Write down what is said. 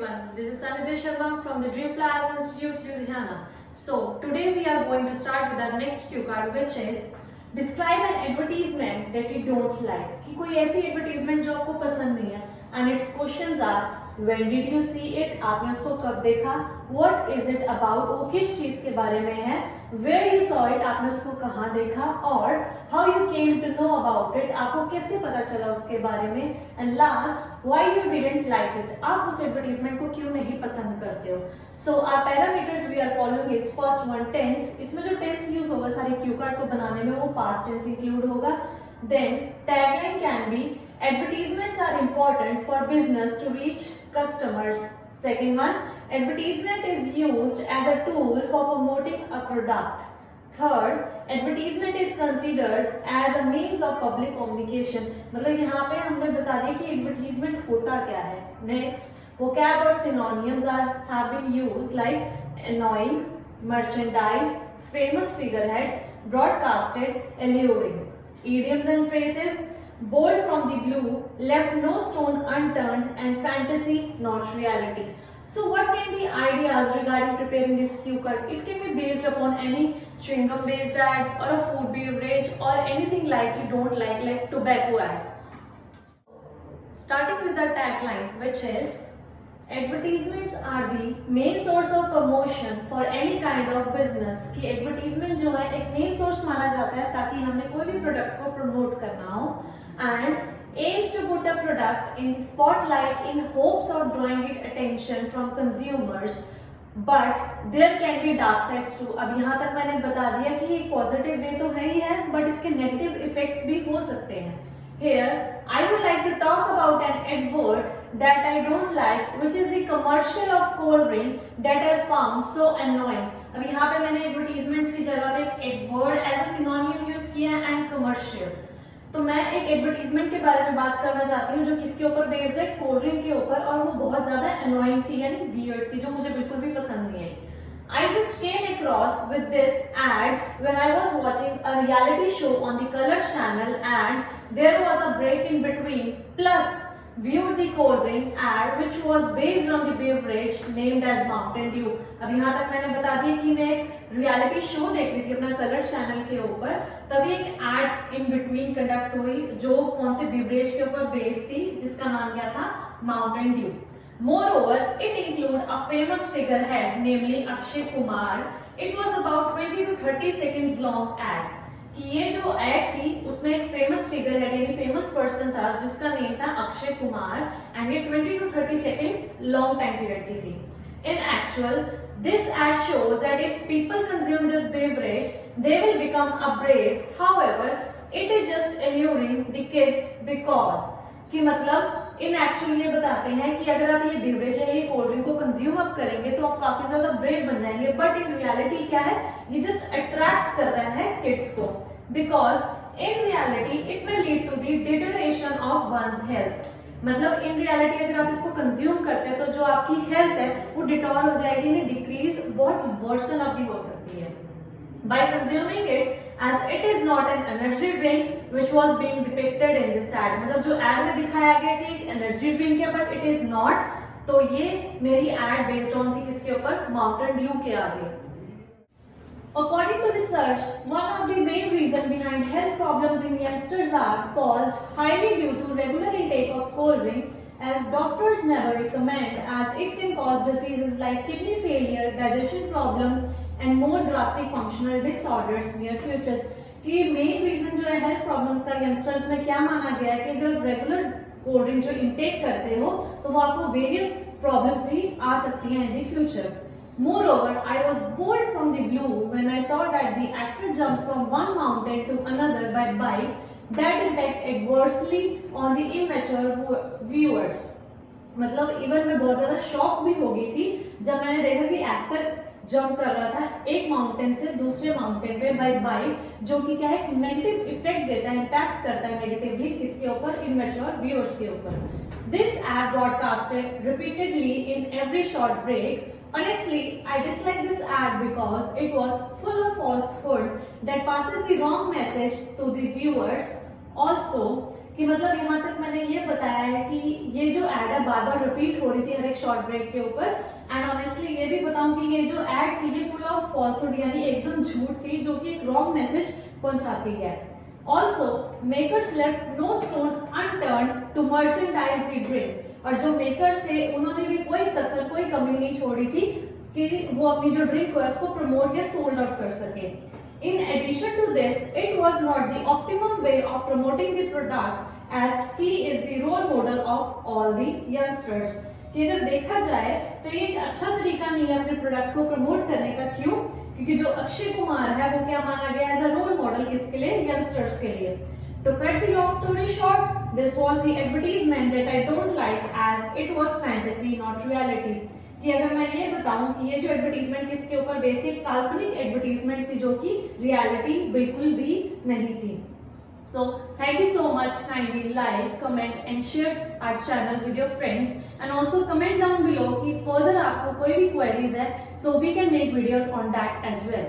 everyone. This is Sanidhya Sharma from the Dream Flowers Institute, Ludhiana. So today we are going to start with our next cue card, which is describe an advertisement that you don't like. कि कोई ऐसी advertisement जो आपको पसंद नहीं है. And its questions are: when did you see it? आपने उसको कब देखा? What is it about? वो किस चीज के बारे में है? Where you saw it? आपने उसको कहाँ देखा? और how you came to know about it? आपको कैसे पता चला उसके बारे में? And last, why you didn't like it? आप उस एडवर्टीजमेंट को क्यों नहीं पसंद करते हो? So our parameters we are following is first one tense. इसमें जो tense यूज होगा सारे क्यू कार्ड को बनाने में वो past tense include होगा. Then tagline can be advertisements are important for business to reach customers. Second one, advertisement is used as a tool for promoting a product. Third, advertisement is considered as a means of public communication. मतलब यहाँ पे हमने बता दिया कि advertisement होता क्या है. Next, vocab or synonyms have been used like annoying, merchandise, famous figureheads, broadcasted, alluring. Idioms and phrases: bold from the blue, left no stone unturned, and fantasy, not reality. So what can be ideas regarding preparing this cue card? It can be based upon any chewing gum based ads or a food beverage or anything like you don't like tobacco ad. Starting with the tagline, which is advertisements are the main source of promotion for any kind of business. कि advertisement जो है एक main source माना जाता है ताकि हमने कोई भी product को promote करना हो, and aims to put a product in the spotlight in hopes of drawing it attention from consumers. But there can be dark sides too. अब यहाँ तक मैंने बता दिया कि एक पॉजिटिव वे तो है ही है, बट इसके नेगेटिव इफेक्ट्स भी हो सकते हैं. Here, I would like to talk about an advert that I don't like, which is the commercial of cold drink that I found so annoying. अब यहाँ पे मैंने advertisements की जगह पे एक advert as a synonym use किया and commercial. तो मैं एक एडवर्टीजमेंट के बारे में बात करना चाहती हूँ जो किसके ऊपर बेस्ड है, कोल्ड ड्रिंक के ऊपर, और वो बहुत ज्यादा अनोइंग थी यानी वियर्ड थी, जो मुझे बिल्कुल भी पसंद नहीं आई. I just came across with this ad when I was watching a reality show on the Colors channel, and there was a break in between, plus viewed the cold drink ad which was based on the beverage named as Mountain Dew. अब यहाँ तक मैंने बता दिया कि मैं एक reality show देख रही थी अपना कलर्स चैनल के ऊपर, तभी एक एड इन बिटवीन कंडक्ट हुई जो कौन से बेवरेज के ऊपर बेस्ड थी जिसका नाम क्या था, Mountain Dew. Moreover, it included a famous figurehead, namely Akshay Kumar. It was about 20 to 30 seconds long ad. कि ये जो एड थी उसमें एक फेमस फिगर है यानी फेमस पर्सन था जिसका नेम था अक्षय कुमार, एंड ये 20 to 30 seconds long time period की थी. In actual, this ad shows that if people consume this beverage, they will become a brave. However, it is just alluring the kids because कि मतलब in actually ये बताते हैं कि अगर आप ये बेवरेज है ये कोल्ड ड्रिंक को कंज्यूम अप करेंगे तो आप काफी ज्यादा ब्रेव बन जाएंगे, बट इन रियलिटी क्या है, ये जस्ट अट्रैक्ट कर रहा है किड्स को, because in reality it may lead to the deterioration of one's health. मतलब इन रियलिटी अगर आप इसको कंज्यूम करते हैं तो जो आपकी हेल्थ है वो डिटोर हो जाएगी, यानी डिक्रीज, बहुत वर्सन अप भी हो सकती है. By consuming it, as it is not an energy drink which was being depicted in this ad. मतलब जो ad में दिखाया गया कि एक एनर्जी ड्रिंक है but it is not, तो ये मेरी ad based on थी किसके ऊपर, Mountain Dew के आगे. According to research, one of the main reasons behind health problems in youngsters are caused highly due to regular intake of cold drink, as doctors never recommend, as it can cause diseases like kidney failure, digestion problems, and more drastic functional disorders near futures. कि main reason जो है health problems का youngsters में क्या माना गया है कि अगर रेगुलर कोल्ड ड्रिंक जो इंटेक करते हो तो वो आपको वेरियस प्रॉब्लम्स भी आ सकती हैं in the future. Moreover, I was bored from the blue when I saw that the actor jumps from one mountain to another by bike that impact adversely on the immature viewers. मतलब even मैं बहुत ज्यादा shock भी हो गई थी जब मैंने देखा कि एक्टर जंप कर रहा था एक माउंटेन से दूसरे माउंटेन पे बाय बाइक, जो कि क्या है नेगेटिव इफेक्ट देता है, इम्पैक्ट करता है नेगेटिवली किसके ऊपर, इमेच्योर व्यूअर्स के ऊपर. This ad broadcasted repeatedly in every short break. Honestly, I dislike this ad because it was full of falsehood that passes the wrong message to the viewers. Also, कि मतलब यहाँ तक मैंने ये बताया है कि ये जो एड है बार बार रिपीट हो रही थी हर एक शॉर्ट ब्रेक के ऊपर। एंड ऑनेस्टली ये भी बताऊं कि ये जो एड थी ये फुल ऑफ फॉल्सहुड यानी एकदम झूठ थी जो कि एक रॉन्ग मैसेज पहुंचाती है। Also makers left no stone unturned to merchandise the drink, और जो मेकर्स थे उन्होंने भी कोई कसर कोई कमी नहीं छोड़ी थी कि वो अपनी जो ड्रिंक है उसको प्रमोट या सोल्ड आउट कर सके। In addition to this, it was not the optimum way of promoting the product as he is the role model of all the youngsters. कि अगर देखा जाए तो ये एक अच्छा तरीका नहीं है अपने प्रोडक्ट को प्रमोट करने का। क्यों? क्योंकि जो अक्षय कुमार है वो क्या माना गया एज अ रोल मॉडल किसके लिए? यंगस्टर्स के लिए। To cut the long story short, this was the advertisement that I don't like as it was fantasy not reality. कि अगर मैं ये बताऊं कि ये जो एडवर्टीजमेंट किसके ऊपर बेसिक काल्पनिक एडवर्टीजमेंट थी जो कि रियलिटी बिल्कुल भी नहीं थी। So thank you so much. Kindly like, comment and share our channel with your friends and also comment down below कि further आपको कोई भी queries है so we can make videos on that as well.